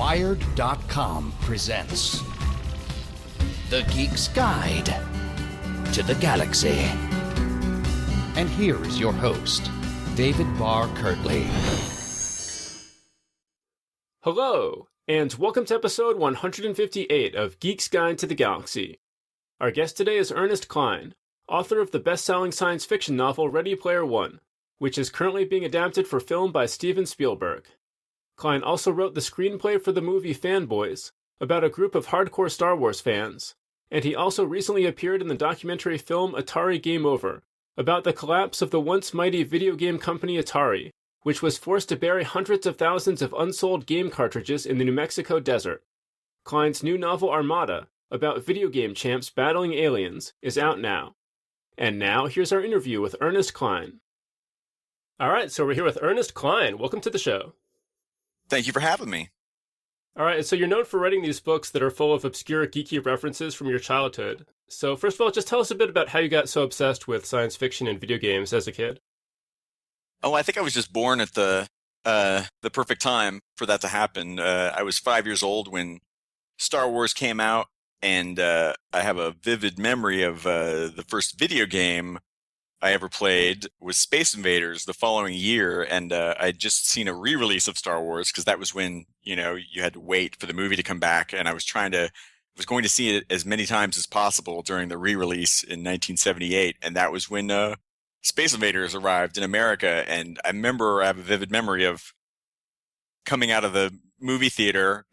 Wired.com presents The Geek's Guide to the Galaxy. And here is your host, David Barr Kirtley. Hello, and welcome to episode 158 of Geek's Guide to the Galaxy. Our guest today is Ernest Cline, author of the best-selling science fiction novel Ready Player One, which is currently being adapted for film by Steven Spielberg. Cline also wrote the screenplay for the movie Fanboys, about a group of hardcore Star Wars fans, and he also recently appeared in the documentary film Atari Game Over, about the collapse of the once mighty video game company Atari, which was forced to bury hundreds of thousands of unsold game cartridges in the New Mexico desert. Cline's new novel Armada, about video game champs battling aliens, is out now. And now, here's our interview with Ernest Cline. Alright, so we're here with Ernest Cline. Welcome to the show. Thank you for having me. All right, so you're known for writing these books that are full of obscure geeky references from your childhood. So first of all, just tell us a bit about how you got so obsessed with science fiction and video games as a kid. Oh, I think I was just born at the perfect time for that to happen. I was 5 years old when Star Wars came out, and I have a vivid memory of the first video game I ever played was Space Invaders the following year, and I'd just seen a re-release of Star Wars because that was when, you know, you had to wait for the movie to come back, and I was going to see it as many times as possible during the re-release in 1978, and that was when Space Invaders arrived in America, and I have a vivid memory of coming out of the movie theater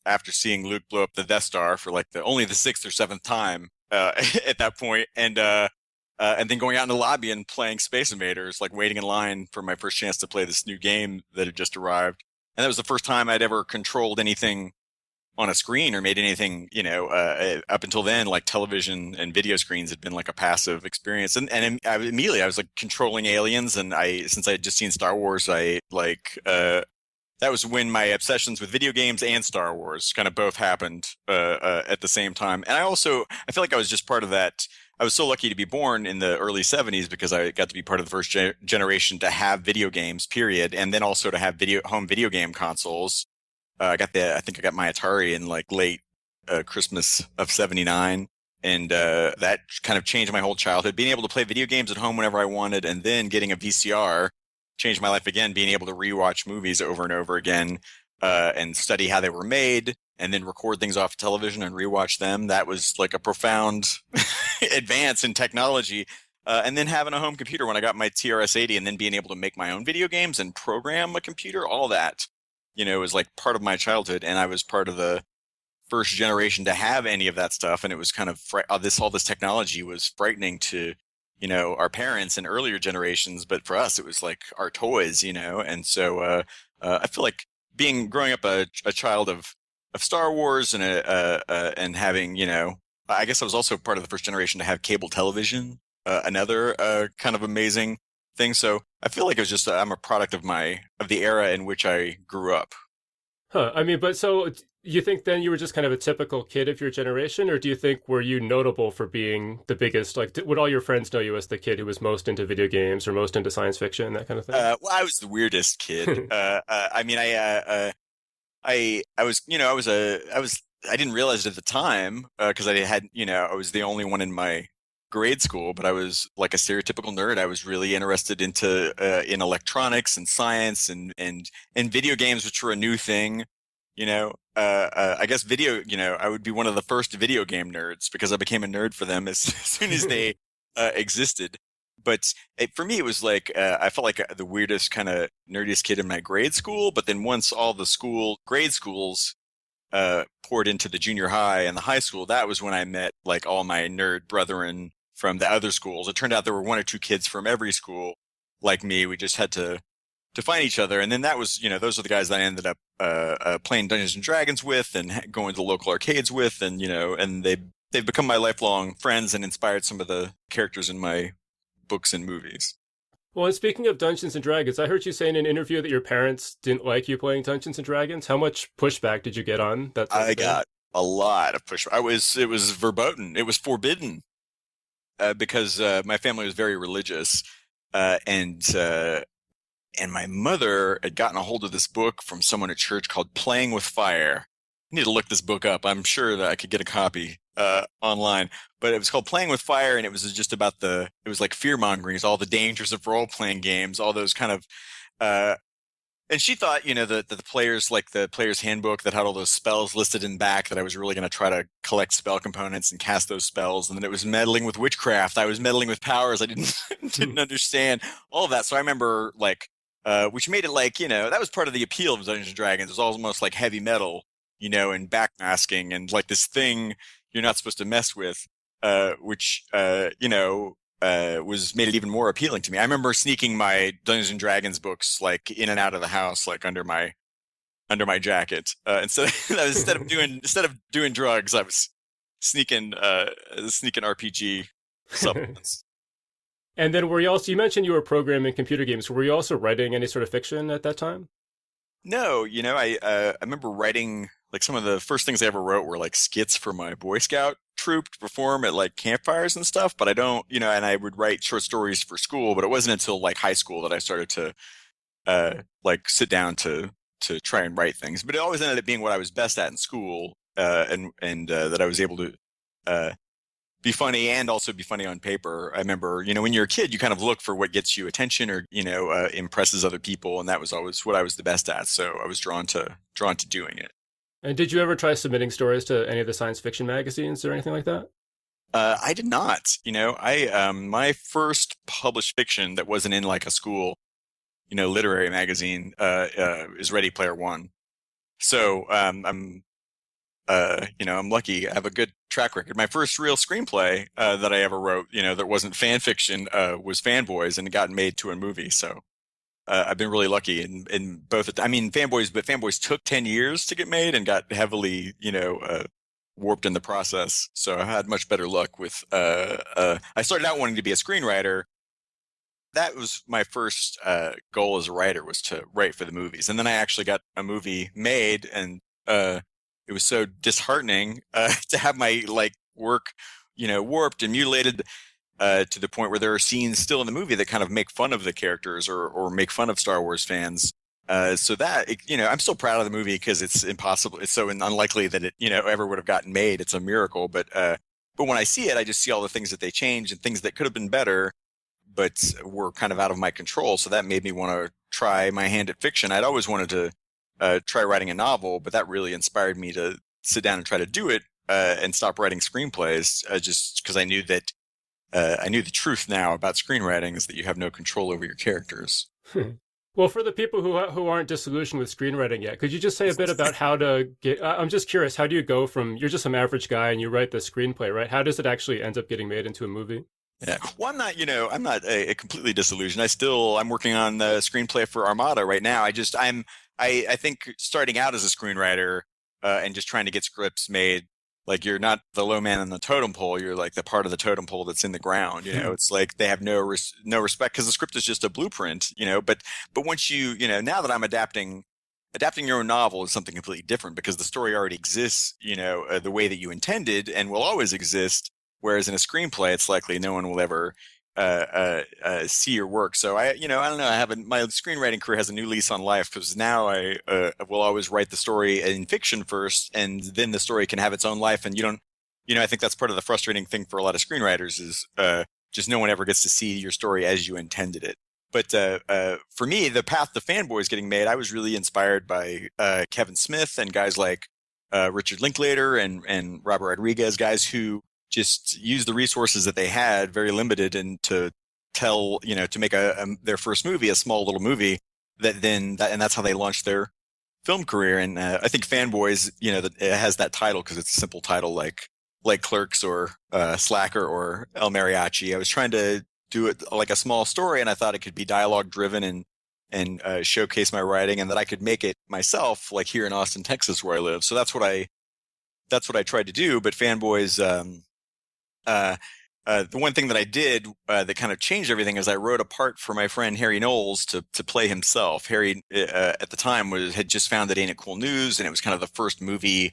after seeing Luke blow up the Death Star for like only the sixth or seventh time at that point, and then going out in the lobby and playing Space Invaders, like waiting in line for my first chance to play this new game that had just arrived. And that was the first time I'd ever controlled anything on a screen or made anything, up until then, like television and video screens had been like a passive experience. And immediately I was like controlling aliens. And since I had just seen Star Wars, that was when my obsessions with video games and Star Wars kind of both happened at the same time. And I feel like I was just part of that. I was so lucky to be born in the early 70s because I got to be part of the first generation to have video games, period, and then also to have home video game consoles. I think I got my Atari in like late Christmas of '79, and that kind of changed my whole childhood. Being able to play video games at home whenever I wanted, and then getting a VCR changed my life again. Being able to rewatch movies over and over again and study how they were made, and then record things off television and rewatch them. That was like a profound advance in technology. And then having a home computer when I got my TRS-80, and then being able to make my own video games and program a computer, all that, was like part of my childhood. And I was part of the first generation to have any of that stuff. And it was kind of all this technology was frightening to, our parents and earlier generations. But for us, it was like our toys, And so I feel like growing up a child of Star Wars and having, I guess I was also part of the first generation to have cable television, another kind of amazing thing. So I feel like it was just, I'm a product of the era in which I grew up. Huh. I mean, but so you think then you were just kind of a typical kid of your generation, or do you think were you notable for being the biggest, like would all your friends know you as the kid who was most into video games or most into science fiction, that kind of thing? Well, I was the weirdest kid. I mean, I didn't realize it at the time because I was the only one in my grade school, but I was like a stereotypical nerd. I was really interested in electronics and science and video games, which were a new thing. I guess I would be one of the first video game nerds because I became a nerd for them as soon as they existed. But for me, it was like I felt like the weirdest kind of nerdiest kid in my grade school. But then once all the grade schools poured into the junior high and the high school, that was when I met like all my nerd brethren from the other schools. It turned out there were one or two kids from every school like me. We just had to find each other. And then that was, those are the guys that I ended up playing Dungeons and Dragons with and going to local arcades with. And, and they've become my lifelong friends and inspired some of the characters in my books and movies. Well, and speaking of Dungeons and Dragons, I heard you say in an interview that your parents didn't like you playing Dungeons and Dragons. How much pushback did you get on that? I got a lot of pushback. It was verboten. It was forbidden because my family was very religious, and And my mother had gotten a hold of this book from someone at church called Playing with Fire. I need to look this book up. I'm sure that I could get a copy online. But it was called Playing with Fire, and it was just about it was like fear-mongering, all the dangers of role-playing games, all those kind of and she thought, that the players, like the player's handbook that had all those spells listed in back, that I was really going to try to collect spell components and cast those spells. And then it was meddling with witchcraft. I was meddling with powers I didn't understand, all of that. So I remember which made it that was part of the appeal of Dungeons and Dragons. It was almost like heavy metal, and backmasking and like this thing you're not supposed to mess with, which was made it even more appealing to me. I remember sneaking my Dungeons and Dragons books like in and out of the house, like under my jacket. Instead of doing drugs, I was sneaking RPG supplements. And then you mentioned you were programming computer games. Were you also writing any sort of fiction at that time? No, I remember writing, like, some of the first things I ever wrote were like skits for my Boy Scout troop to perform at like campfires and stuff, but I don't, and I would write short stories for school, but it wasn't until like high school that I started to like sit down to try and write things. But it always ended up being what I was best at in school, and that I was able to be funny and also be funny on paper. I remember, when you're a kid, you kind of look for what gets you attention or, impresses other people. And that was always what I was the best at. So I was drawn to doing it. And did you ever try submitting stories to any of the science fiction magazines or anything like that? I did not. My first published fiction that wasn't in like a school, literary magazine, is Ready Player One. So I'm lucky. I have a good track record. My first real screenplay that I ever wrote, that wasn't fan fiction, was Fanboys, and it got made to a movie. So I've been really lucky in both. Fanboys took 10 years to get made and got heavily, warped in the process. So I had much better luck with. I started out wanting to be a screenwriter. That was my first goal as a writer, was to write for the movies, and then I actually got a movie made, and it was so disheartening to have my work, warped and mutilated to the point where there are scenes still in the movie that kind of make fun of the characters or make fun of Star Wars fans. So that, I'm still proud of the movie because it's impossible. It's so unlikely that it, ever would have gotten made. It's a miracle. But when I see it, I just see all the things that they changed and things that could have been better, but were kind of out of my control. So that made me want to try my hand at fiction. I'd always wanted to try writing a novel, but that really inspired me to sit down and try to do it and stop writing screenplays, just because I knew that I knew the truth now about screenwriting is that you have no control over your characters. Well, for the people who aren't disillusioned with screenwriting yet, could you just say a bit about how to get? I'm just curious, how do you go from you're just some average guy and you write the screenplay, right? How does it actually end up getting made into a movie? Yeah. Well, I'm not a completely disillusioned. I'm working on the screenplay for Armada right now. I think starting out as a screenwriter and just trying to get scripts made, like, you're not the low man on the totem pole. You're like the part of the totem pole that's in the ground. It's like they have no respect because the script is just a blueprint. But once now that I'm adapting your own novel is something completely different because the story already exists. The way that you intended and will always exist. Whereas in a screenplay, it's likely no one will ever see your work. So I don't know. My screenwriting career has a new lease on life because now I will always write the story in fiction first, and then the story can have its own life. And you don't, I think that's part of the frustrating thing for a lot of screenwriters is just no one ever gets to see your story as you intended it. But for me, the path to Fanboys getting made, I was really inspired by Kevin Smith and guys like Richard Linklater and Robert Rodriguez, guys who just use the resources that they had, very limited, and to tell, to make their first movie, a small little movie and that's how they launched their film career. And I think Fanboys, it has that title because it's a simple title like Clerks or Slacker or El Mariachi. I was trying to do it like a small story, and I thought it could be dialogue driven and showcase my writing, and that I could make it myself, like here in Austin, Texas, where I live. So that's what I tried to do. But Fanboys, the one thing that I did that kind of changed everything is I wrote a part for my friend Harry Knowles to play himself. Harry at the time had just founded Ain't It Cool News, and it was kind of the first movie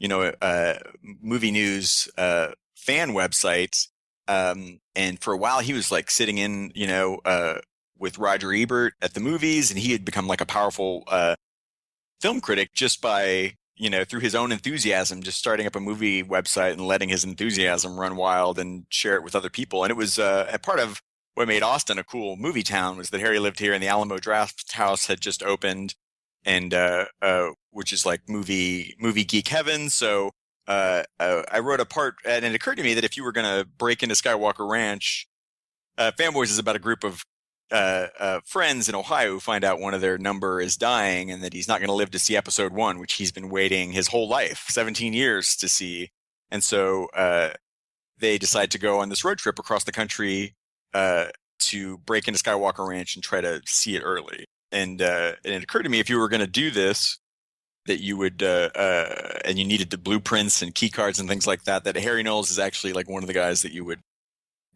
news fan website. And for a while he was like sitting in with Roger Ebert at the movies, and he had become like a powerful film critic just by, through his own enthusiasm, just starting up a movie website and letting his enthusiasm run wild and share it with other people. And it was a part of what made Austin a cool movie town was that Harry lived here, and the Alamo Draft House had just opened, and which is like movie geek heaven. So I wrote a part, and it occurred to me that if you were going to break into Skywalker Ranch, Fanboys is about a group of friends in Ohio who find out one of their number is dying and that he's not going to live to see episode 1, which he's been waiting his whole life, 17 years to see. And so they decide to go on this road trip across the country to break into Skywalker Ranch and try to see it early. And it occurred to me, if you were going to do this, that you would, and you needed the blueprints and key cards and things like that, that Harry Knowles is actually like one of the guys that you would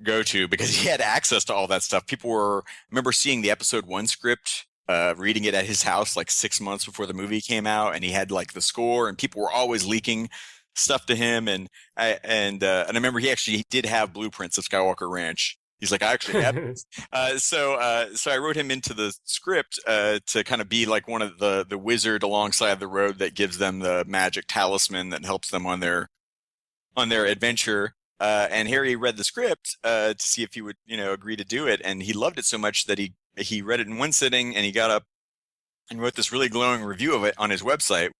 go to, because he had access to all that stuff. I remember seeing the episode 1 script, reading it at his house like 6 months before the movie came out, and he had like the score, and people were always leaking stuff to him. And I remember he did have blueprints of Skywalker Ranch. He's like, I actually have this. So I wrote him into the script to kind of be like one of the wizard alongside the road that gives them the magic talisman that helps them on their adventure. And Harry read the script to see if he would, agree to do it. And he loved it so much that he read it in one sitting, and he got up and wrote this really glowing review of it on his website.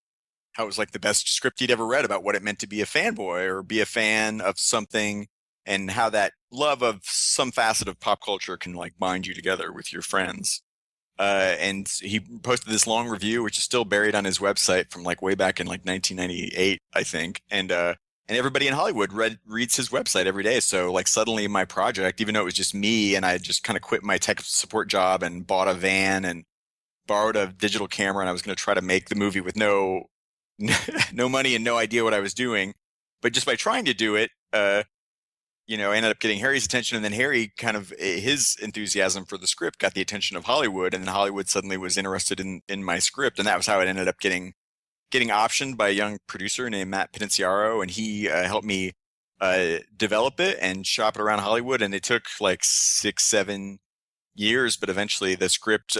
How it was like the best script he'd ever read about what it meant to be a fanboy or be a fan of something, and how that love of some facet of pop culture can like bind you together with your friends. And he posted this long review, which is still buried on his website from like way back in like 1998, I think. And everybody in Hollywood reads his website every day. So like suddenly my project, even though it was just me and I had just kind of quit my tech support job and bought a van and borrowed a digital camera, and I was going to try to make the movie with no money and no idea what I was doing. But just by trying to do it, I ended up getting Harry's attention, and then Harry his enthusiasm for the script got the attention of Hollywood, and then Hollywood suddenly was interested in my script. And that was how it ended up getting optioned by a young producer named Matt Pininciaro, and he helped me develop it and shop it around Hollywood. And it took like 6-7 years, but eventually the script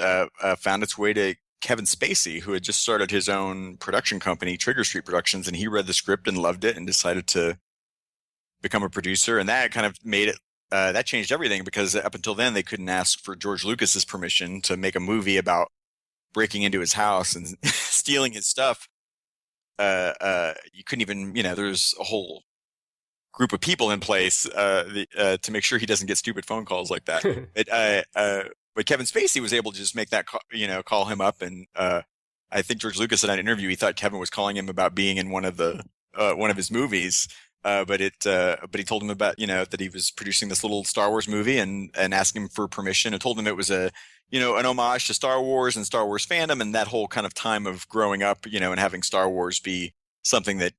found its way to Kevin Spacey, who had just started his own production company, Trigger Street Productions, and he read the script and loved it and decided to become a producer. And that kind of made it, that changed everything, because up until then they couldn't ask for George Lucas's permission to make a movie about breaking into his house and stealing his stuff. You couldn't even, there's a whole group of people in place to make sure he doesn't get stupid phone calls like that. But Kevin Spacey was able to just make that call him up, and I think George Lucas in an interview, he thought Kevin was calling him about being in one of his movies. But he told him about, that he was producing this little Star Wars movie, and asking him for permission, and told him it was an homage to Star Wars and Star Wars fandom, and that whole kind of time of growing up, and having Star Wars be something that,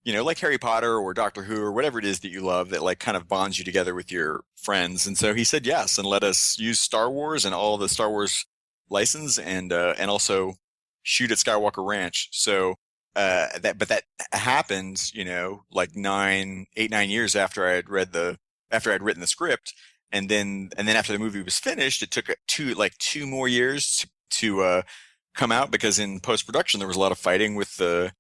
like Harry Potter or Doctor Who or whatever it is that you love, that like kind of bonds you together with your friends. And so he said yes, and let us use Star Wars and all the Star Wars license, and also shoot at Skywalker Ranch. So that happened, like 9 years after I had written the script. And then after the movie was finished, it took 2 more years to come out, because in post-production there was a lot of fighting with the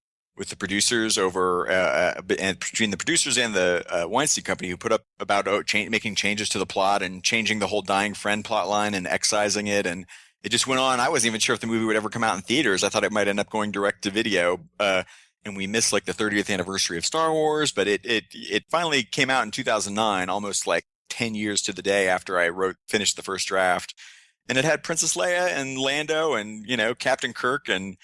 producers over and between the producers and the Weinstein Company, who put up about making changes to the plot and changing the whole dying friend plot line and excising it, and it just went on. I wasn't even sure if the movie would ever come out in theaters. I thought it might end up going direct to video, and we missed like the 30th anniversary of Star Wars. But it finally came out in 2009, almost like 10 years to the day after I finished the first draft, and it had Princess Leia and Lando and Captain Kirk and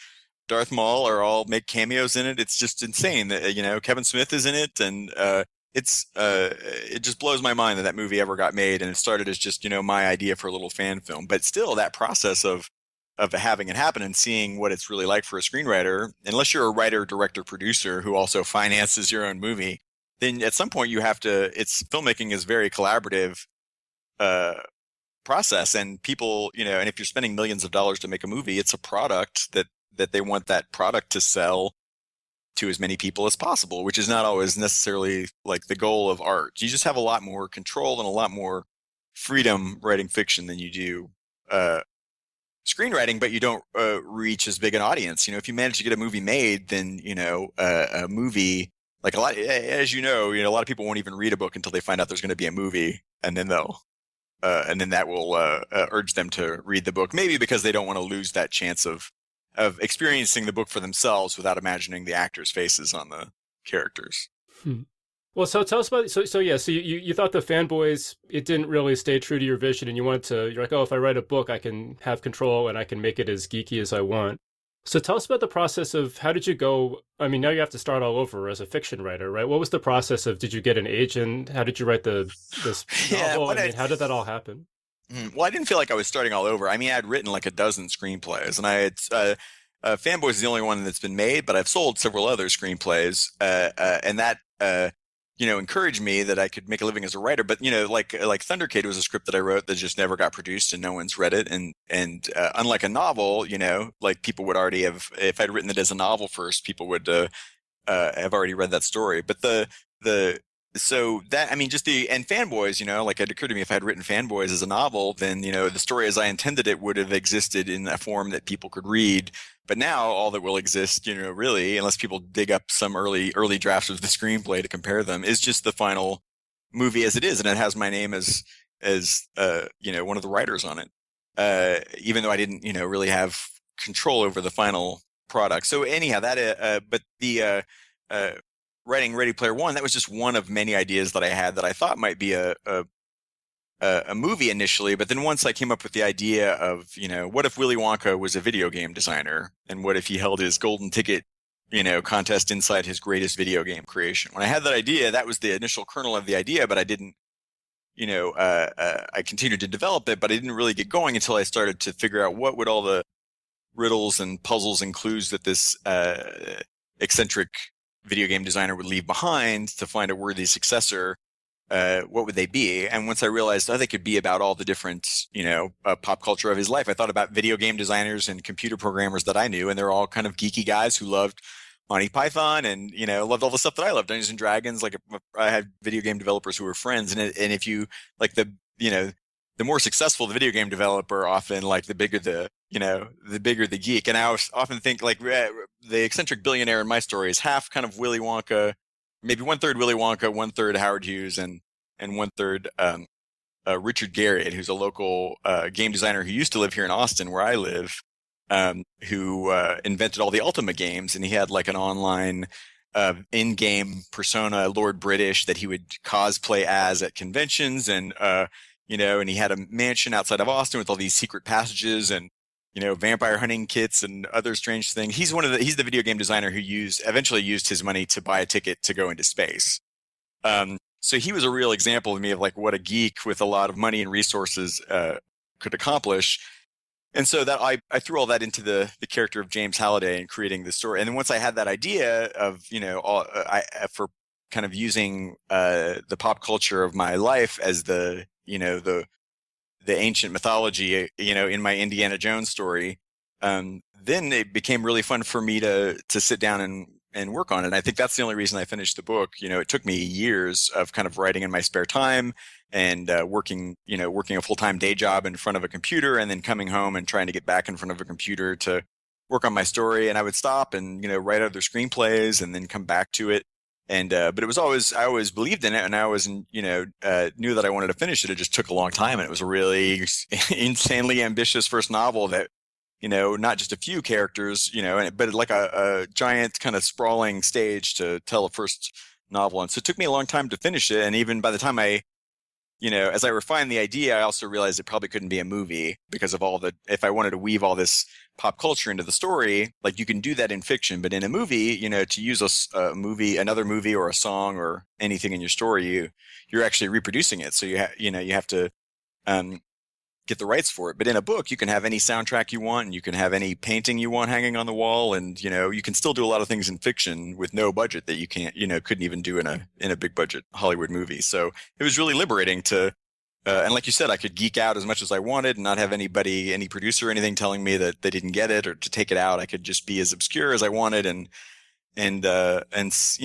Darth Maul all make cameos in it. It's just insane that Kevin Smith is in it, and it just blows my mind that movie ever got made. And it started as just my idea for a little fan film, but still that process of having it happen and seeing what it's really like for a screenwriter, unless you're a writer, director, producer who also finances your own movie, then at some point filmmaking is very collaborative process, and people, and if you're spending millions of dollars to make a movie, it's a product that they want that product to sell to as many people as possible, which is not always necessarily like the goal of art. You just have a lot more control and a lot more freedom writing fiction than you do screenwriting, but you don't reach as big an audience. If you manage to get a movie made, then a movie like a lot, as a lot of people won't even read a book until they find out there's going to be a movie, and then that will urge them to read the book. Maybe because they don't want to lose that chance of experiencing the book for themselves without imagining the actors' faces on the characters. Well, so tell us about so you thought the fanboys, it didn't really stay true to your vision, and you're like, oh, if I write a book, I can have control and I can make it as geeky as I want. So tell us about the process of how did you go? I mean, now you have to start all over as a fiction writer, right? What was the process of? Did you get an agent? How did you write this novel? How did that all happen? Well, I didn't feel like I was starting all over. I mean, I'd written like a dozen screenplays, and I had Fanboys is the only one that's been made, but I've sold several other screenplays, and that encouraged me that I could make a living as a writer. But like Thundercade was a script that I wrote that just never got produced and no one's read it. And unlike a novel, like people would already have, if I'd written it as a novel first, people would have already read that story. But and Fanboys, like it occurred to me if I had written Fanboys as a novel, then, the story as I intended it would have existed in a form that people could read. But now all that will exist, really, unless people dig up some early drafts of the screenplay to compare them, is just the final movie as it is. And it has my name as one of the writers on it. Even though I didn't, really have control over the final product. So anyhow, but the writing Ready Player One, that was just one of many ideas that I had that I thought might be a movie initially, but then once I came up with the idea of, what if Willy Wonka was a video game designer, and what if he held his golden ticket, contest inside his greatest video game creation? When I had that idea, that was the initial kernel of the idea, but I didn't, I continued to develop it, but I didn't really get going until I started to figure out what would all the riddles and puzzles and clues that this eccentric video game designer would leave behind to find a worthy successor. What would they be? And once I realized they could be about all the different, pop culture of his life, I thought about video game designers and computer programmers that I knew, and they're all kind of geeky guys who loved Monty Python and, loved all the stuff that I loved, Dungeons and Dragons. Like I had video game developers who were friends, and if you like the more successful the video game developer, often like the bigger the geek. And I often think like the eccentric billionaire in my story is half kind of Willy Wonka, maybe 1/3 Willy Wonka, 1/3 Howard Hughes, and 1/3 Richard Garriott, who's a local game designer who used to live here in Austin, where I live, who invented all the Ultima games, and he had like an online in-game persona, Lord British, that he would cosplay as at conventions, and and he had a mansion outside of Austin with all these secret passages and vampire hunting kits and other strange things. He's the video game designer who eventually used his money to buy a ticket to go into space. So he was a real example of me of like what a geek with a lot of money and resources could accomplish. And so that I threw all that into the character of James Halliday and creating the story. And then once I had that idea of, for kind of using the pop culture of my life as the ancient mythology, in my Indiana Jones story, then it became really fun for me to sit down and work on it. And I think that's the only reason I finished the book. It took me years of kind of writing in my spare time and working a full-time day job in front of a computer, and then coming home and trying to get back in front of a computer to work on my story. And I would stop and, write other screenplays and then come back to it. And, but I always believed in it, and I always, knew that I wanted to finish it. It just took a long time, and it was a really insanely ambitious first novel that, not just a few characters, but like a giant kind of sprawling stage to tell a first novel. And so it took me a long time to finish it. And even by the time as I refined the idea, I also realized it probably couldn't be a movie because of if I wanted to weave all this pop culture into the story, like you can do that in fiction, but in a movie, to use another movie or a song or anything in your story, you're actually reproducing it. So you have to get the rights for it. But in a book, you can have any soundtrack you want, and you can have any painting you want hanging on the wall, and you can still do a lot of things in fiction with no budget that you can't couldn't even do in a big budget Hollywood movie. So it was really liberating to. And like you said, I could geek out as much as I wanted and not have any producer or anything telling me that they didn't get it or to take it out. I could just be as obscure as I wanted, I was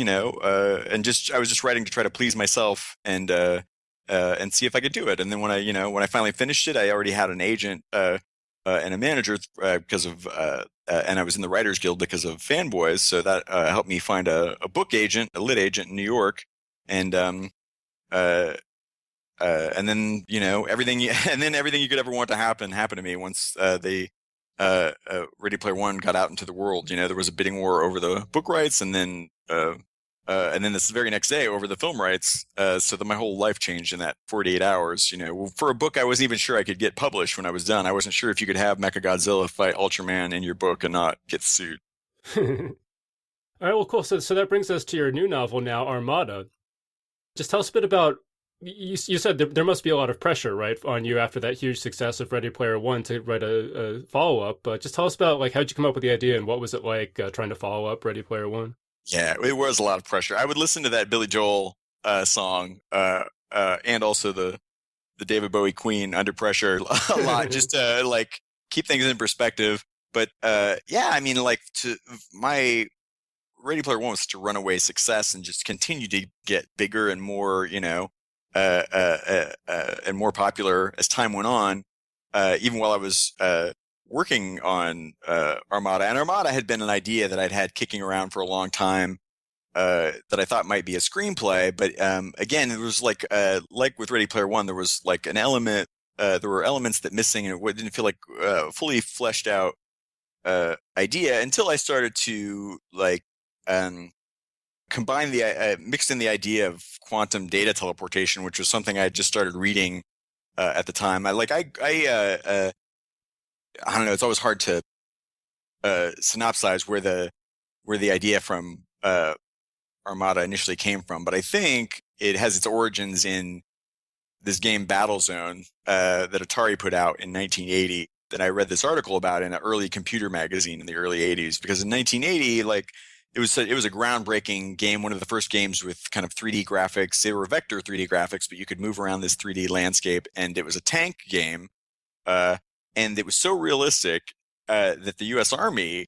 just writing to try to please myself and and see if I could do it. And then when I finally finished it, I already had an agent and a manager because of and I was in the Writers Guild because of Fanboys, so that helped me find a book agent, a lit agent in New York, and and then everything, and then everything you could ever want to happen happened to me once Ready Player One got out into the world. There was a bidding war over the book rights, and then this very next day over the film rights. So that my whole life changed in that 48 hours. For a book I wasn't even sure I could get published when I was done. I wasn't sure if you could have Mechagodzilla fight Ultraman in your book and not get sued. All right, well, cool. So that brings us to your new novel now, Armada. Just tell us a bit about. You said there must be a lot of pressure, right, on you after that huge success of Ready Player One to write a follow-up. But just tell us about how'd you come up with the idea and what was it like trying to follow up Ready Player One? Yeah, it was a lot of pressure. I would listen to that Billy Joel song and also the David Bowie Queen Under Pressure a lot, just to keep things in perspective. But yeah, I mean, my Ready Player One was such a runaway success and just continued to get bigger and more, and more popular as time went on. Even while I was working on Armada, and Armada had been an idea that I'd had kicking around for a long time that I thought might be a screenplay. But again, it was like with Ready Player One, there was an element. There were elements that missing, and it didn't feel like fully fleshed out idea until I started to combine mixed in the idea of quantum data teleportation, which was something I had just started reading at the time. I don't know. It's always hard to synopsize where the idea from Armada initially came from, but I think it has its origins in this game Battlezone that Atari put out in 1980. That I read this article about in an early computer magazine in the early 80s, because in 1980, it was a groundbreaking game, one of the first games with kind of 3D graphics. They were vector 3D graphics, but you could move around this 3D landscape, and it was a tank game. And it was so realistic that the U.S. Army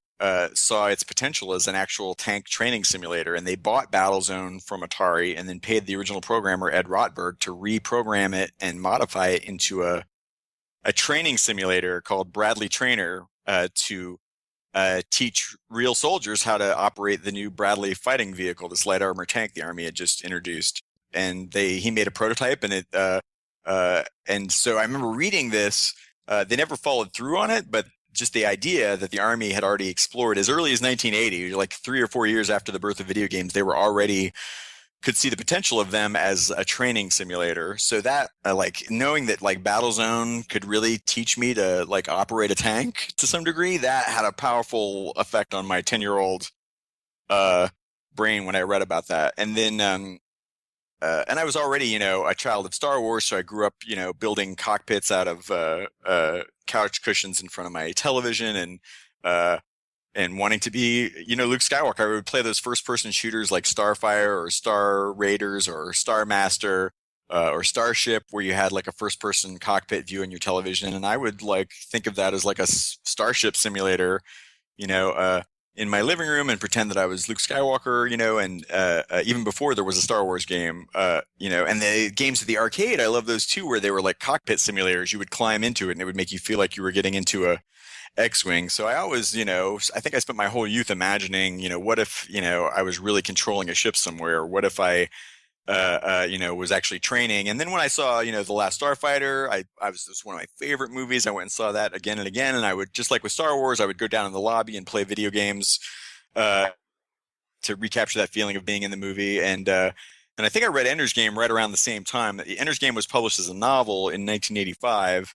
saw its potential as an actual tank training simulator, and they bought Battlezone from Atari and then paid the original programmer, Ed Rotberg, to reprogram it and modify it into a training simulator called Bradley Trainer to teach real soldiers how to operate the new Bradley fighting vehicle, this light armor tank the Army had just introduced. And he made a prototype, and and so I remember reading this. They never followed through on it, but just the idea that the Army had already explored as early as 1980, 3 or 4 years after the birth of video games, they were already could see the potential of them as a training simulator. So that knowing that Battlezone could really teach me to operate a tank to some degree, that had a powerful effect on my 10-year-old brain when I read about that. And then and I was already a child of Star Wars, so I grew up building cockpits out of couch cushions in front of my television, and wanting to be, Luke Skywalker. I would play those first-person shooters like Starfire or Star Raiders or Star Master or Starship, where you had a first-person cockpit view in your television, and I would think of that as a Starship simulator, in my living room, and pretend that I was Luke Skywalker, and even before there was a Star Wars game, and the games at the arcade, I love those too, where they were cockpit simulators. You would climb into it, and it would make you feel like you were getting into a X-Wing. So I always, I think I spent my whole youth imagining, what if, I was really controlling a ship somewhere? What if I, was actually training? And then when I saw, The Last Starfighter, this was one of my favorite movies. I went and saw that again and again. And I would, just like with Star Wars, I would go down in the lobby and play video games to recapture that feeling of being in the movie. And I think I read Ender's Game right around the same time. Ender's Game was published as a novel in 1985.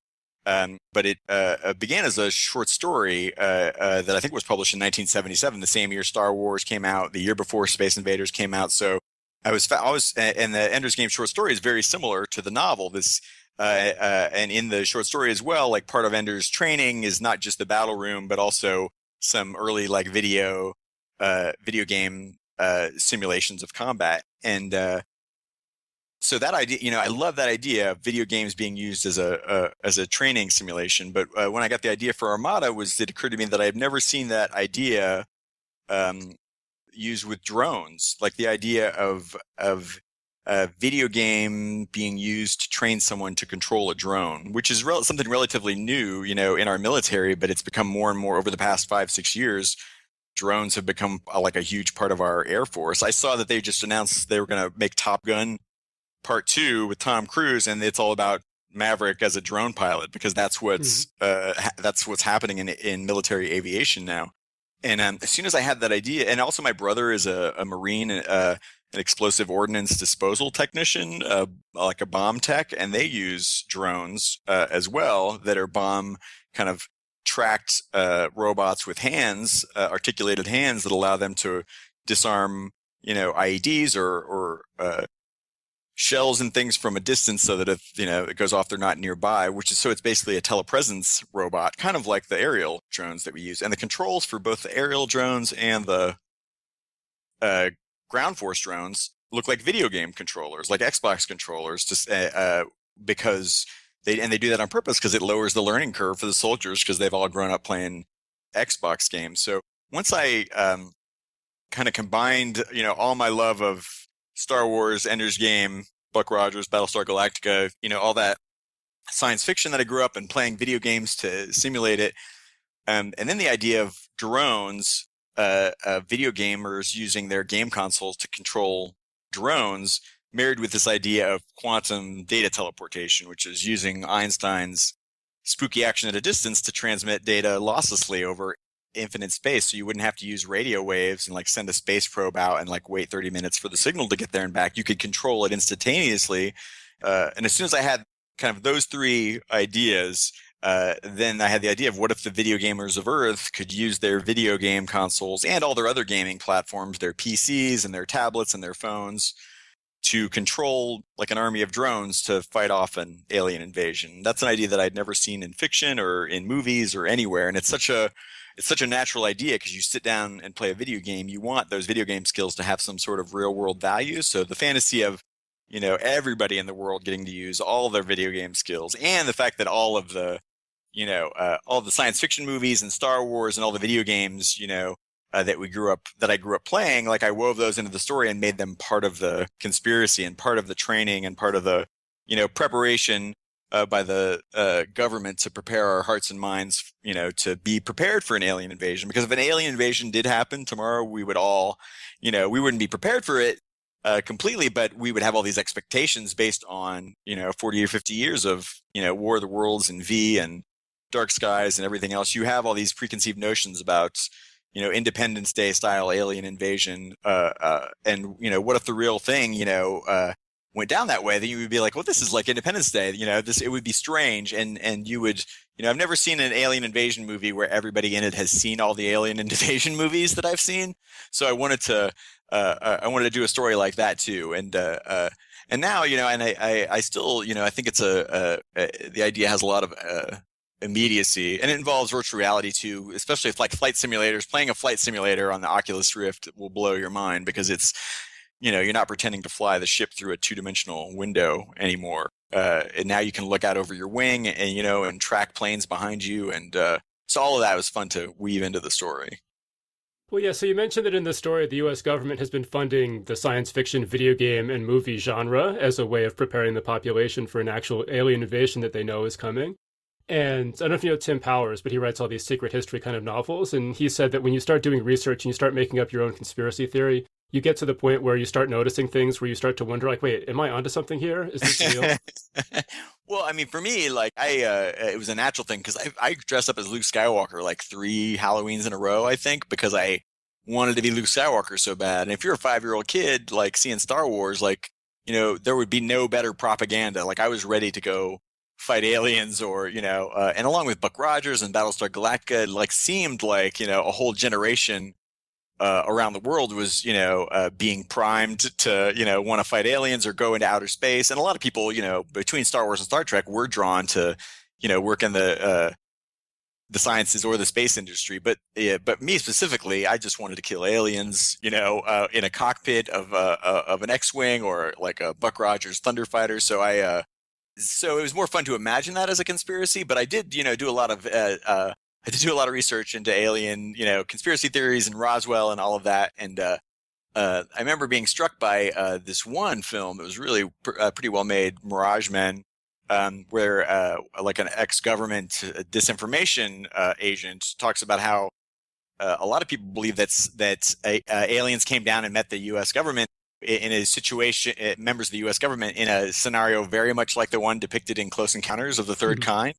But it began as a short story that I think was published in 1977, the same year Star Wars came out, the year before Space Invaders came out. So and the Ender's Game short story is very similar to the novel. This and in the short story as well, part of Ender's training is not just the battle room, but also some early video game simulations of combat. And so that idea, I love that idea of video games being used as a training simulation. But when I got the idea for Armada, it occurred to me that I had never seen that idea used with drones. The idea of a video game being used to train someone to control a drone, which is something relatively new, in our military, but it's become more and more over the past 5-6 years. Drones have become like a huge part of our Air Force. I saw that they just announced they were going to make Top Gun Part 2 with Tom Cruise, and it's all about Maverick as a drone pilot, because that's what's happening in military aviation now. And as soon as I had that idea, and also my brother is a Marine, an explosive ordnance disposal technician, like a bomb tech, and they use drones as well that are bomb kind of tracked robots with hands, articulated hands that allow them to disarm, IEDs or shells and things from a distance, so that if it goes off, they're not nearby. It's basically a telepresence robot, kind of like the aerial drones that we use. And the controls for both the aerial drones and the ground force drones look like video game controllers, like Xbox controllers, just because they do that on purpose, because it lowers the learning curve for the soldiers, because they've all grown up playing Xbox games. So once I kind of combined all my love of Star Wars, Ender's Game, Buck Rogers, Battlestar Galactica, all that science fiction that I grew up in, playing video games to simulate it. And then the idea of drones, video gamers using their game consoles to control drones, married with this idea of quantum data teleportation, which is using Einstein's spooky action at a distance to transmit data losslessly over infinite space, so you wouldn't have to use radio waves and send a space probe out and wait 30 minutes for the signal to get there and back. You could control it instantaneously. And as soon as I had kind of those three ideas, then I had the idea of, what if the video gamers of Earth could use their video game consoles and all their other gaming platforms, their PCs and their tablets and their phones, to control an army of drones to fight off an alien invasion. That's an idea that I'd never seen in fiction or in movies or anywhere. And it's such a natural idea, because you sit down and play a video game, you want those video game skills to have some sort of real world value. So the fantasy of, everybody in the world getting to use all their video game skills, and the fact that all of the, all the science fiction movies and Star Wars and all the video games, that I grew up playing, I wove those into the story and made them part of the conspiracy and part of the training and part of the, preparation by the government to prepare our hearts and minds, to be prepared for an alien invasion. Because if an alien invasion did happen tomorrow, we would all, we wouldn't be prepared for it completely, but we would have all these expectations based on, 40 or 50 years of, War of the Worlds and V and Dark Skies and everything else. You have all these preconceived notions about, Independence Day style alien invasion. And, what if the real thing, went down that way? Then you would be like, well, this is like Independence Day, it would be strange. And you would, I've never seen an alien invasion movie where everybody in it has seen all the alien invasion movies that I've seen. So I wanted to do a story like that too. And now, and I still, I think it's the idea has a lot of, immediacy, and it involves virtual reality too, especially if flight simulators. Playing a flight simulator on the Oculus Rift will blow your mind, because it's, you're not pretending to fly the ship through a two-dimensional window anymore. And now you can look out over your wing and, and track planes behind you. And so all of that was fun to weave into the story. Well, yeah, so you mentioned that in the story, the U.S. government has been funding the science fiction video game and movie genre as a way of preparing the population for an actual alien invasion that they know is coming. And I don't know if you know Tim Powers, but he writes all these secret history kind of novels. And he said that when you start doing research and you start making up your own conspiracy theory, you get to the point where you start noticing things where you start to wonder, wait, am I onto something here? Is this real? Well, I mean, for me, it was a natural thing, because I dressed up as Luke Skywalker 3 Halloweens in a row, I think, because I wanted to be Luke Skywalker so bad. And if you're a 5-year-old kid, seeing Star Wars, there would be no better propaganda. I was ready to go fight aliens, or and along with Buck Rogers and Battlestar Galactica, it seemed like a whole generation around the world was being primed to want to fight aliens or go into outer space. And a lot of people between Star Wars and Star Trek were drawn to work in the sciences or the space industry. But me specifically, I just wanted to kill aliens in a cockpit of an X-wing, or a Buck Rogers Thunder Fighter. So it was more fun to imagine that as a conspiracy, but I did, do a lot of research into alien, conspiracy theories and Roswell and all of that. And I remember being struck by this one film. It was really pretty well made, Mirage Men, where like an ex-government disinformation agent talks about how a lot of people believe that aliens came down and met the U.S. government in a situation, members of the U.S. government in a scenario very much like the one depicted in Close Encounters of the Third Kind,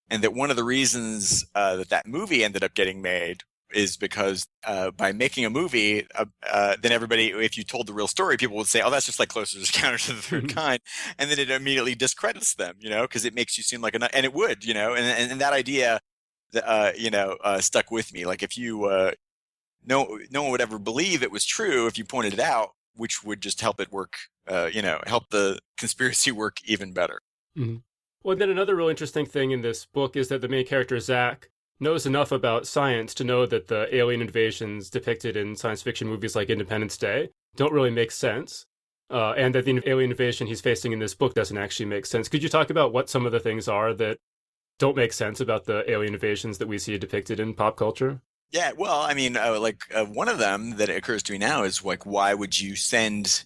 and that one of the reasons that movie ended up getting made is because by making a movie, then everybody, if you told the real story, people would say, "Oh, that's just like Close Encounters of the Third Kind," and then it immediately discredits them, because it makes you seem like and it would, and that idea, stuck with me. Like if you, no one would ever believe it was true if you pointed it out, which would just help it work, help the conspiracy work even better. Mm-hmm. Well, then another real interesting thing in this book is that the main character, Zach, knows enough about science to know that the alien invasions depicted in science fiction movies like Independence Day don't really make sense, and that the alien invasion he's facing in this book doesn't actually make sense. Could you talk about what some of the things are that don't make sense about the alien invasions that we see depicted in pop culture? Yeah, well, I mean, one of them that occurs to me now is like, why would you send,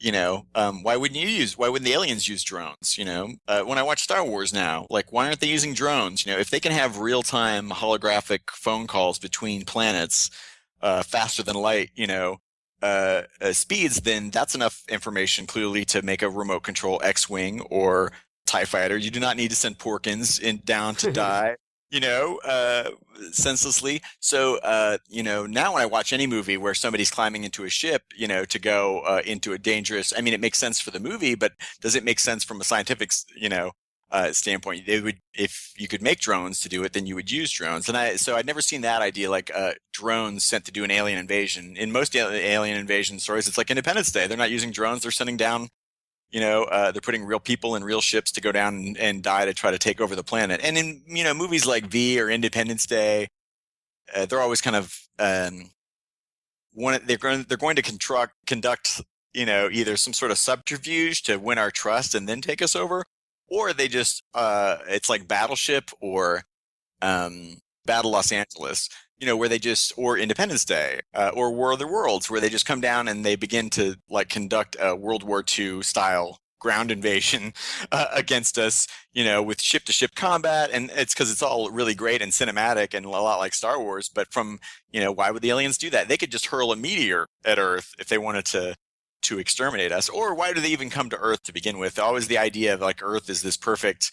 why wouldn't the aliens use drones? When I watch Star Wars now, like, why aren't they using drones? If they can have real-time holographic phone calls between planets, faster than light, speeds, then that's enough information clearly to make a remote control X-Wing or TIE fighter. You do not need to send Porkins down to die. Senselessly. So, now when I watch any movie where somebody's climbing into a ship, to go into a dangerous, I mean, it makes sense for the movie, but does it make sense from a scientific, standpoint? They would, if you could make drones to do it, then you would use drones. And so I'd never seen that idea, like drones sent to do an alien invasion. In most alien invasion stories, it's like Independence Day. They're not using drones. They're sending down they're putting real people in real ships to go down and die to try to take over the planet. And in, movies like V or Independence Day, they're always kind of, they're going to conduct, either some sort of subterfuge to win our trust and then take us over, or they just, it's like Battleship or, Battle Los Angeles, where they just, or Independence Day, or War of the Worlds, where they just come down and they begin to like conduct a World War II style ground invasion against us, with ship to ship combat. And it's because it's all really great and cinematic and a lot like Star Wars. But from, why would the aliens do that? They could just hurl a meteor at Earth if they wanted to exterminate us. Or why do they even come to Earth to begin with? Always the idea of like Earth is this perfect,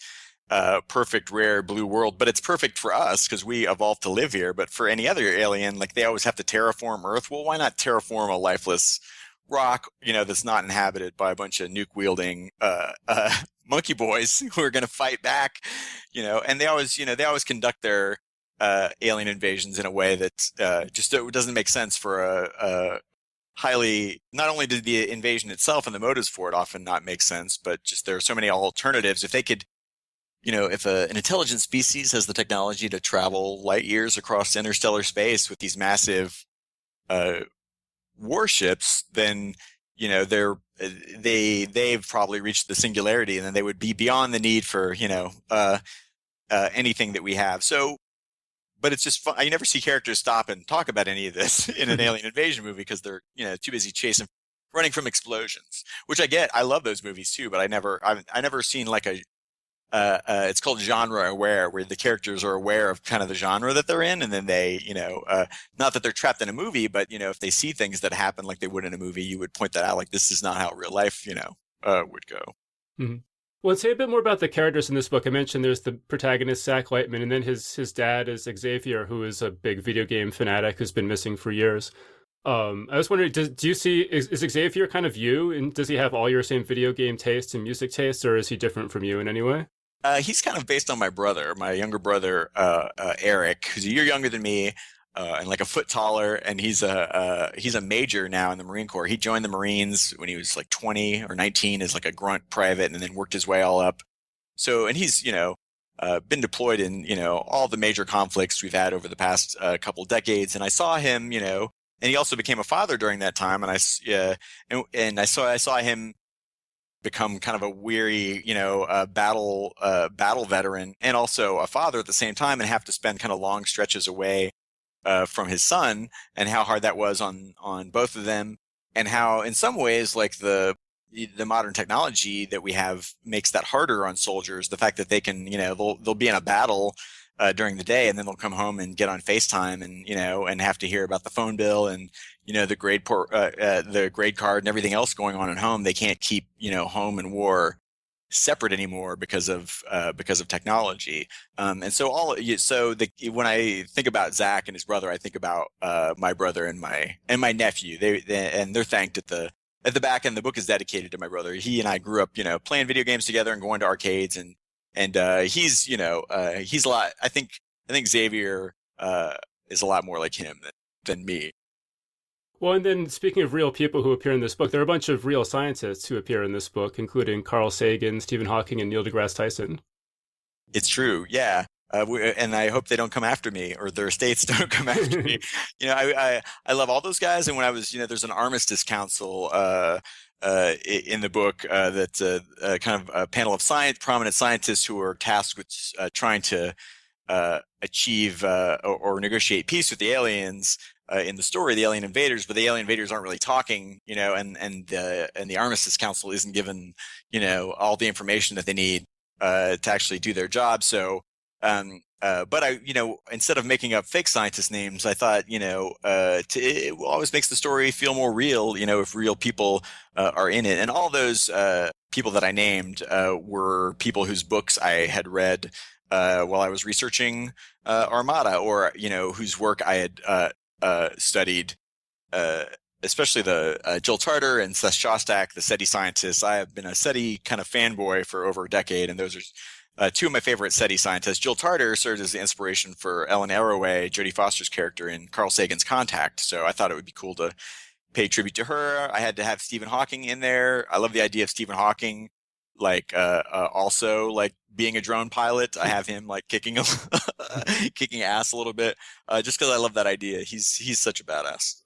rare blue world, but it's perfect for us because we evolved to live here. But for any other alien, like they always have to terraform Earth. Well, why not terraform a lifeless rock, that's not inhabited by a bunch of nuke wielding, monkey boys who are going to fight back, and they always conduct their, alien invasions in a way that, just doesn't make sense for a highly, not only did the invasion itself and the motives for it often not make sense, but just there are so many alternatives. If they could, if an intelligent species has the technology to travel light years across interstellar space with these massive warships, then they've probably reached the singularity, and then they would be beyond the need for anything that we have. So, but it's just fun. I never see characters stop and talk about any of this in an alien invasion movie because they're too busy running from explosions. Which I get. I love those movies too, but I never seen like a it's called genre aware, where the characters are aware of kind of the genre that they're in, and then they, not that they're trapped in a movie, but if they see things that happen like they would in a movie, you would point that out, like this is not how real life, would go. Mm-hmm. Well, say a bit more about the characters in this book. I mentioned there's the protagonist, Zach Lightman, and then his dad is Xavier, who is a big video game fanatic who's been missing for years. I was wondering, do you see, is Xavier kind of you, and does he have all your same video game tastes and music tastes, or is he different from you in any way? He's kind of based on my younger brother, Eric, who's a year younger than me, and like a foot taller. And he's a major now in the Marine Corps. He joined the Marines when he was like 20 or 19 as like a grunt private, and then worked his way all up. So, and he's, been deployed in, all the major conflicts we've had over the past couple of decades. And I saw him, and he also became a father during that time. And I saw him become kind of a weary, battle veteran and also a father at the same time, and have to spend kind of long stretches away from his son, and how hard that was on both of them, and how in some ways like the modern technology that we have makes that harder on soldiers. The fact that they can, they'll be in a battle during the day, and then they'll come home and get on FaceTime, and and have to hear about the phone bill and the grade card and everything else going on at home. They can't keep home and war separate anymore because of technology. And so when I think about Zach and his brother, I think about my brother and my nephew. They're thanked at the back, and the book is dedicated to my brother. He and I grew up, playing video games together and going to arcades, and he's he's a lot. I think Xavier is a lot more like him than me. Well, and then speaking of real people who appear in this book, there are a bunch of real scientists who appear in this book, including Carl Sagan, Stephen Hawking, and Neil deGrasse Tyson. It's true, yeah. And I hope they don't come after me, or their estates don't come after me. I love all those guys. And when I was, there's an Armistice Council in the book that's kind of a panel of prominent scientists who are tasked with trying to achieve or negotiate peace with the aliens. In the story, the alien invaders, but the alien invaders aren't really talking, and the Armistice Council isn't given, all the information that they need to actually do their job. So, but I, instead of making up fake scientist names, I thought, it always makes the story feel more real, if real people are in it. And all those people that I named were people whose books I had read while I was researching Armada, or whose work I had studied, especially the Jill Tarter and Seth Shostak, the SETI scientists. I have been a SETI kind of fanboy for over a decade, and those are two of my favorite SETI scientists. Jill Tarter served as the inspiration for Ellen Arroway, Jodie Foster's character in Carl Sagan's Contact, so I thought it would be cool to pay tribute to her. I had to have Stephen Hawking in there. I love the idea of Stephen Hawking also like being a drone pilot. I have him like kicking ass a little bit, just because I love that idea. He's such a badass.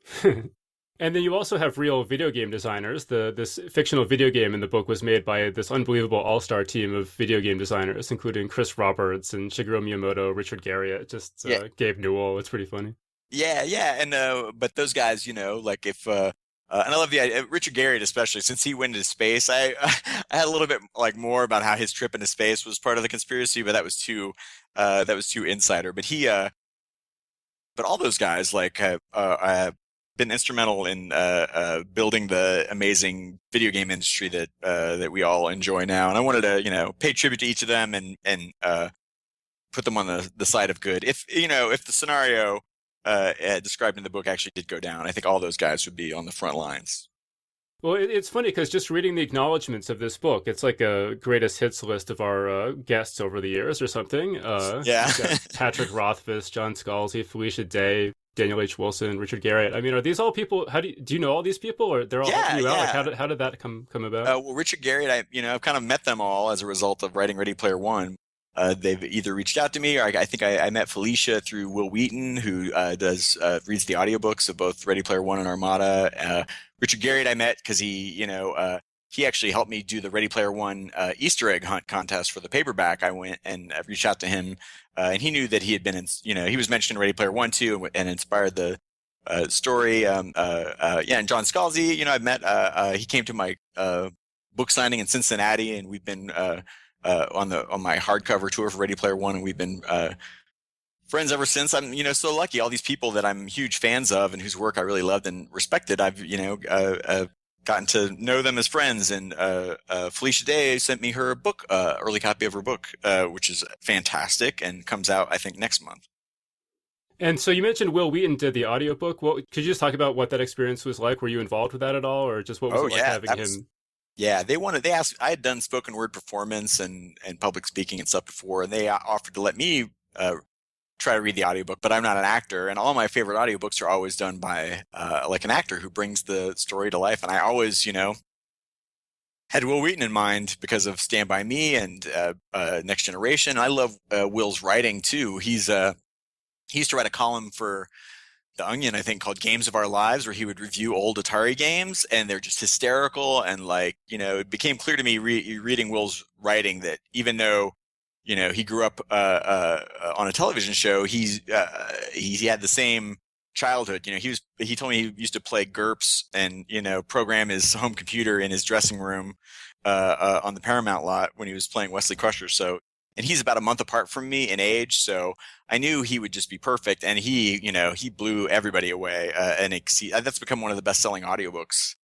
And then you also have real video game designers. This fictional video game in the book was made by this unbelievable all-star team of video game designers, including Chris Roberts and Shigeru Miyamoto, Richard Garriott, Gabe Newell. It's pretty funny. Yeah, and but those guys, like if and I love the idea, Richard Garriott especially, since he went into space. I had a little bit like more about how his trip into space was part of the conspiracy, but that was too insider. But but all those guys have been instrumental in building the amazing video game industry that we all enjoy now. And I wanted to pay tribute to each of them and put them on the side of good. If the scenario described in the book actually did go down, I think all those guys would be on the front lines. Well, it's funny because just reading the acknowledgments of this book, it's like a greatest hits list of our guests over the years or something. Yeah. Patrick Rothfuss, John Scalzi, Felicia Day, Daniel H. Wilson, Richard Garriott. I mean, are these all people? How do you know all these people, or they're all helping you out? Like, how did that come about? Well, Richard Garriott, I've kind of met them all as a result of writing Ready Player One. They've either reached out to me, or I think I met Felicia through Will Wheaton, who reads the audiobooks of both Ready Player One and Armada. Richard Garriott I met because he actually helped me do the Ready Player One Easter egg hunt contest for the paperback. I went and reached out to him, and he knew that he had been in, he was mentioned in Ready Player One too, and inspired the story. And John Scalzi, I've met. He came to my book signing in Cincinnati, and we've been on my hardcover tour for Ready Player One, and we've been friends ever since. I'm so lucky. All these people that I'm huge fans of and whose work I really loved and respected, I've gotten to know them as friends. And Felicia Day sent me her book, early copy of her book, which is fantastic and comes out I think next month. And so you mentioned Will Wheaton did the audiobook. Well, could you just talk about what that experience was like? Were you involved with that at all, or just what was it like having him? Yeah, they asked, I had done spoken word performance and public speaking and stuff before, and they offered to let me try to read the audiobook, but I'm not an actor, and all my favorite audiobooks are always done by like an actor who brings the story to life. And I always, had Will Wheaton in mind because of Stand By Me and Next Generation. I love Will's writing too. He used to write a column for The Onion, I think, called Games of Our Lives, where he would review old Atari games, and they're just hysterical. And it became clear to me reading Will's writing that even though he grew up on a television show. He had the same childhood. He told me he used to play GURPS and program his home computer in his dressing room on the Paramount lot when he was playing Wesley Crusher. So, and he's about a month apart from me in age, so I knew he would just be perfect. And he blew everybody away, and that's become one of the best-selling audiobooks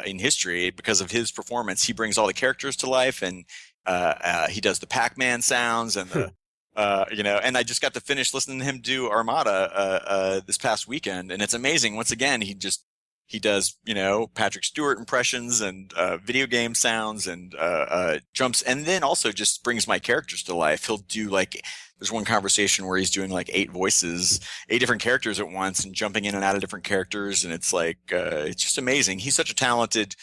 in history because of his performance. He brings all the characters to life, and he does the Pac-Man sounds and the and I just got to finish listening to him do Armada this past weekend, and it's amazing. Once again, he does Patrick Stewart impressions and video game sounds and jumps, and then also just brings my characters to life. He'll do there's one conversation where he's doing 8 different characters at once, and jumping in and out of different characters, and it's it's just amazing. He's such a talented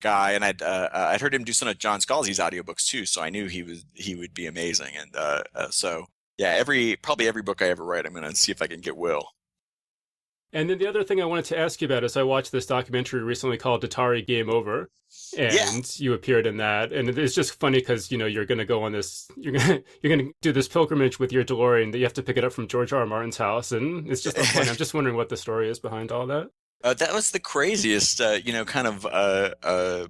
guy, and I'd heard him do some of John Scalzi's audiobooks too, so I knew he would be amazing. And so yeah, probably every book I ever write, I'm going to see if I can get Will. And then the other thing I wanted to ask you about is I watched this documentary recently called Atari Game Over, and you appeared in that. And it's just funny because you're going to go on this, you're going to do this pilgrimage with your DeLorean that you have to pick it up from George R. R. Martin's house, and it's just so funny. I'm just wondering what the story is behind all that. That was the craziest, kind of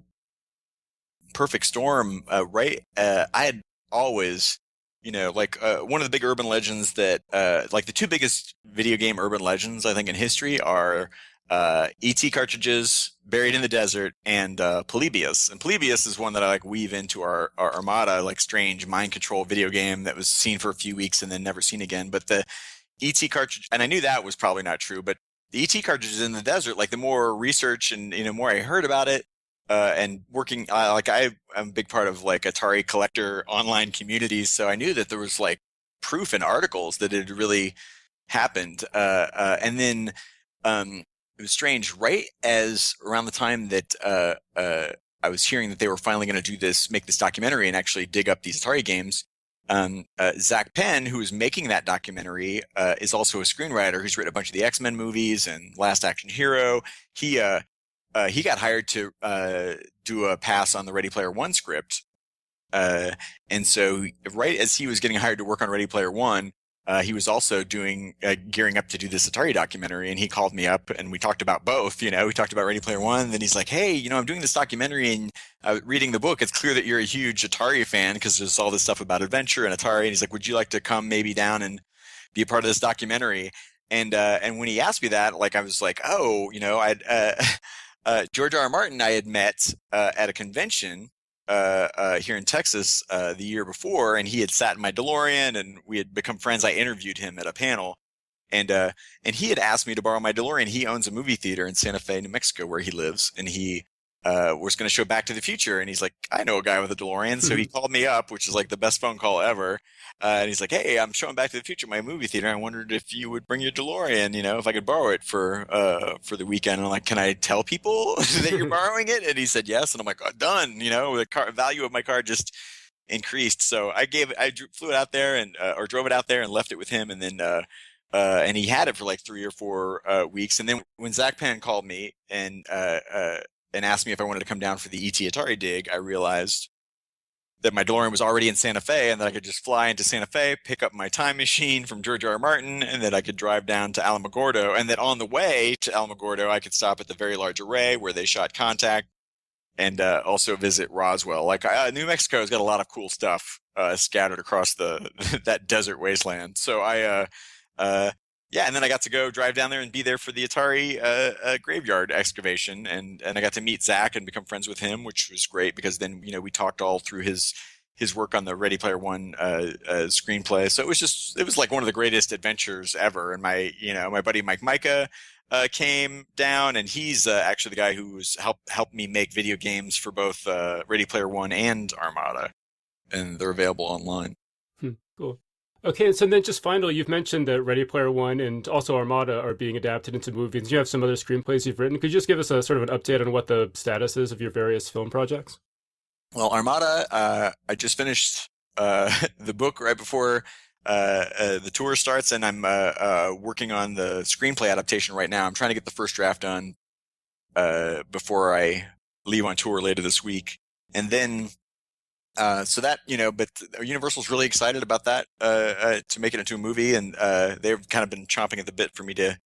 perfect storm, right? I had always, one of the big urban legends that, the 2 biggest video game urban legends, I think, in history are E.T. cartridges buried in the desert and Polybius. And Polybius is one that I weave into our Armada, strange mind control video game that was seen for a few weeks and then never seen again. But the E.T. cartridge, and I knew that was probably not true, but the ET cartridges in the desert, the more research and more I heard about it, and working, I'm a big part of Atari collector online communities, so I knew that there was proof and articles that it had really happened. And then it was strange, right as around the time that I was hearing that they were finally going to make this documentary and actually dig up these Atari games. Zach Penn, who is making that documentary, is also a screenwriter who's written a bunch of the X-Men movies and Last Action Hero. He got hired to do a pass on the Ready Player One script, and so right as he was getting hired to work on Ready Player One, he was also gearing up to do this Atari documentary, and he called me up and we talked about both. We talked about Ready Player One, and then he's like, "Hey, I'm doing this documentary and reading the book. It's clear that you're a huge Atari fan because there's all this stuff about adventure and Atari." And he's like, "Would you like to come maybe down and be a part of this documentary?" And when he asked me that, I was like, "Oh, I'd George R. R. Martin I had met at a convention here in Texas the year before, and he had sat in my DeLorean and we had become friends. I interviewed him at a panel, and he had asked me to borrow my DeLorean. He owns a movie theater in Santa Fe, New Mexico, where he lives, and he was going to show Back to the Future. And he's like, "I know a guy with a DeLorean." So he called me up, which is the best phone call ever. And he's like, "Hey, I'm showing Back to the Future at my movie theater. I wondered if you would bring your DeLorean, if I could borrow it for the weekend." And I'm like, "Can I tell people that you're borrowing it?" And he said yes. And I'm like, "Oh, done." The value of my car just increased. So I flew it out there and or drove it out there and left it with him. And then and he had it for 3 or 4 weeks. And then when Zach Penn called me and asked me if I wanted to come down for the ET Atari dig, I realized that my DeLorean was already in Santa Fe and that I could just fly into Santa Fe, pick up my time machine from George R. R. Martin, and that I could drive down to Alamogordo. And that on the way to Alamogordo, I could stop at the Very Large Array where they shot Contact, and also visit Roswell. New Mexico has got a lot of cool stuff scattered across that desert wasteland. So and then I got to go drive down there and be there for the Atari graveyard excavation, and I got to meet Zach and become friends with him, which was great because then we talked all through his work on the Ready Player One screenplay. So it was one of the greatest adventures ever. And my buddy Mike Micah came down, and he's actually the guy who's helped me make video games for both Ready Player One and Armada, and they're available online. Cool. Okay, so then just finally, you've mentioned that Ready Player One and also Armada are being adapted into movies. You have some other screenplays you've written. Could you just give us a sort of an update on what the status is of your various film projects? Well, Armada, I just finished the book right before the tour starts, and I'm working on the screenplay adaptation right now. I'm trying to get the first draft done before I leave on tour later this week. And then So that, but Universal's really excited about that to make it into a movie, and they've kind of been chomping at the bit for me to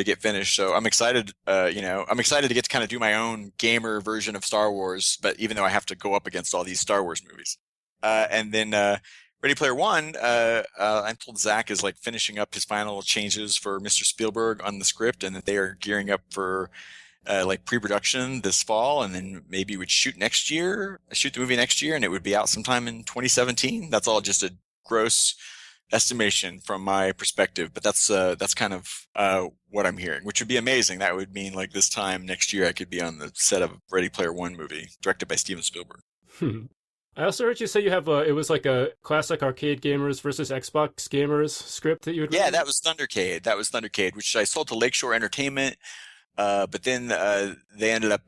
get finished. So I'm excited. I'm excited to get to kind of do my own gamer version of Star Wars, but even though I have to go up against all these Star Wars movies, and then Ready Player One, I'm told Zach is like finishing up his final changes for Mr. Spielberg on the script, and that they are gearing up for like pre-production this fall, and then maybe would shoot the movie next year, and it would be out sometime in 2017. That's all just a gross estimation from my perspective, but that's kind of what I'm hearing, which would be amazing. That would mean like this time next year I could be on the set of a Ready Player One movie directed by Steven Spielberg. I also heard you say you have it was like a classic arcade gamers versus Xbox gamers script that you had written? Yeah, that was Thundercade, which I sold to Lakeshore Entertainment. But then they ended up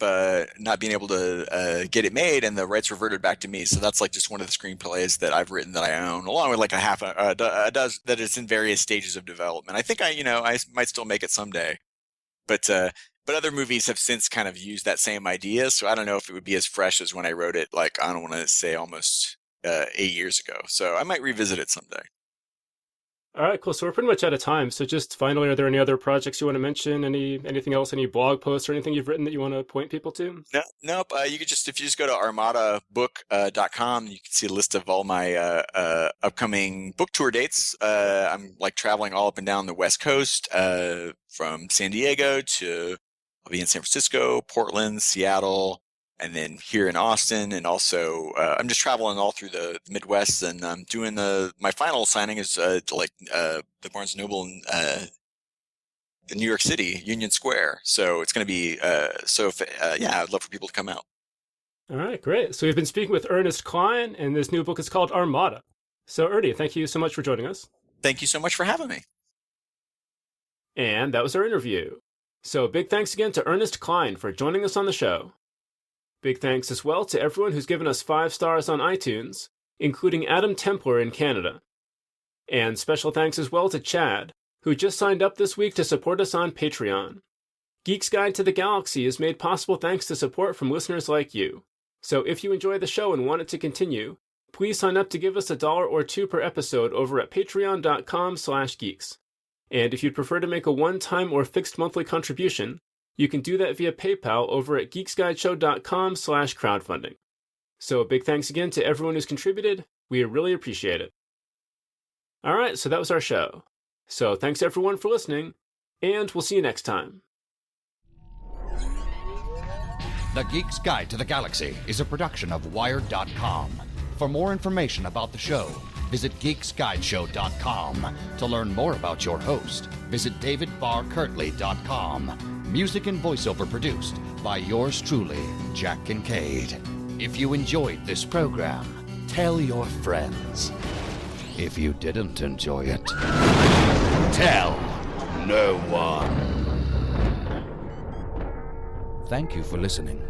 not being able to get it made, and the rights reverted back to me. So that's like just one of the screenplays that I've written that I own, along with like a dozen that is in various stages of development. I think I might still make it someday, but other movies have since kind of used that same idea. So I don't know if it would be as fresh as when I wrote it. Like, I don't want to say almost 8 years ago. So I might revisit it someday. All right, cool. So we're pretty much out of time. So just finally, are there any other projects you want to mention? Anything else? Any blog posts or anything you've written that you want to point people to? No, nope. You could if you just go to armadabook.com, you can see a list of all my upcoming book tour dates. I'm like traveling all up and down the West Coast, from San Diego to I'll be in San Francisco, Portland, Seattle, and then here in Austin, and also I'm just traveling all through the Midwest, and I'm doing my final signing is to the Barnes & Noble in New York City, Union Square. So it's going to be I'd love for people to come out. All right, great. So we've been speaking with Ernest Cline, and this new book is called Armada. So Ernie, thank you so much for joining us. Thank you so much for having me. And that was our interview. So big thanks again to Ernest Cline for joining us on the show. Big thanks as well to everyone who's given us 5 stars on iTunes, including Adam Templar in Canada. And special thanks as well to Chad, who just signed up this week to support us on Patreon. Geek's Guide to the Galaxy is made possible thanks to support from listeners like you. So if you enjoy the show and want it to continue, please sign up to give us $1 or $2 per episode over at patreon.com/geeks. And if you'd prefer to make a one-time or fixed monthly contribution, you can do that via PayPal over at geeksguideshow.com/crowdfunding. So a big thanks again to everyone who's contributed. We really appreciate it. All right, so that was our show. So thanks everyone for listening, and we'll see you next time. The Geek's Guide to the Galaxy is a production of Wired.com. For more information about the show, visit geeksguideshow.com. To learn more about your host, visit davidbarrkirtley.com. Music and voiceover produced by yours truly, Jack Kincaid. If you enjoyed this program, tell your friends. If you didn't enjoy it, tell no one. Thank you for listening.